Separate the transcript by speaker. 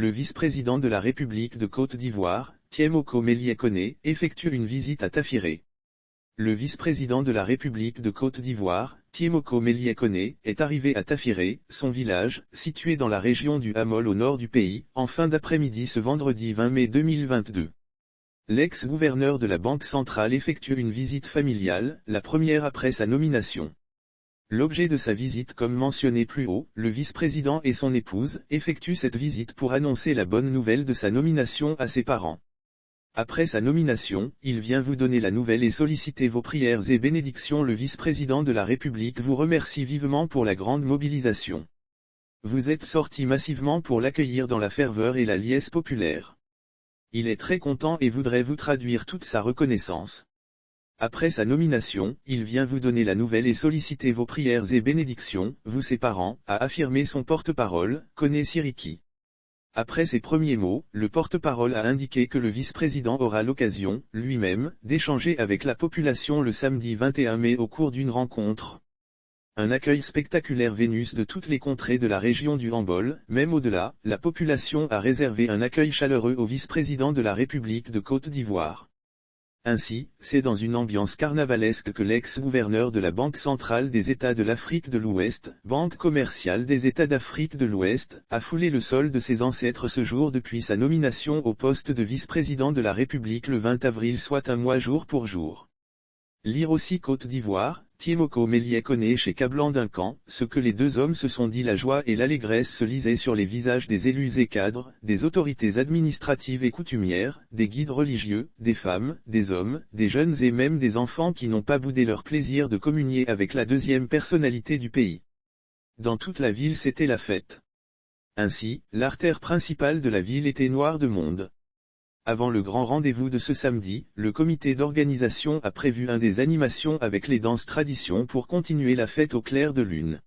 Speaker 1: Le vice-président de la République de Côte d'Ivoire, Thiemoko Melie-Kone, effectue une visite à Tafiré. Le vice-président de la République de Côte d'Ivoire, Thiemoko Melie-Kone, est arrivé à Tafiré, son village, situé dans la région du Hamol au nord du pays, en fin d'après-midi ce vendredi 20 mai 2022. L'ex-gouverneur de la Banque centrale effectue une visite familiale, la première après sa nomination. L'objet de sa visite, comme mentionné plus haut, le vice-président et son épouse effectuent cette visite pour annoncer la bonne nouvelle de sa nomination à ses parents. Après sa nomination, il vient vous donner la nouvelle et solliciter vos prières et bénédictions. Le vice-président de la République vous remercie vivement pour la grande mobilisation. Vous êtes sorti massivement pour l'accueillir dans la ferveur et la liesse populaire. Il est très content et voudrait vous traduire toute sa reconnaissance. Après sa nomination, il vient vous donner la nouvelle et solliciter vos prières et bénédictions, vous ses parents, a affirmé son porte-parole, Kone Siriki. Après ces premiers mots, le porte-parole a indiqué que le vice-président aura l'occasion, lui-même, d'échanger avec la population le samedi 21 mai au cours d'une rencontre. Un accueil spectaculaire Vénus de toutes les contrées de la région du Hambol, même au-delà, la population a réservé un accueil chaleureux au vice-président de la République de Côte d'Ivoire. Ainsi, c'est dans une ambiance carnavalesque que l'ex-gouverneur de la Banque centrale des États de l'Afrique de l'Ouest, Banque commerciale des États d'Afrique de l'Ouest, a foulé le sol de ses ancêtres ce jour depuis sa nomination au poste de vice-président de la République le 20 avril, soit un mois jour pour jour. Lire aussi Côte d'Ivoire, Thiemoko Melie-Kone chez Cablan Duncan, ce que les deux hommes se sont dit. La joie et l'allégresse se lisaient sur les visages des élus et cadres, des autorités administratives et coutumières, des guides religieux, des femmes, des hommes, des jeunes et même des enfants qui n'ont pas boudé leur plaisir de communier avec la deuxième personnalité du pays. Dans toute la ville c'était la fête. Ainsi, l'artère principale de la ville était noire de monde. Avant le grand rendez-vous de ce samedi, le comité d'organisation a prévu un des animations avec les danses traditions pour continuer la fête au clair de lune.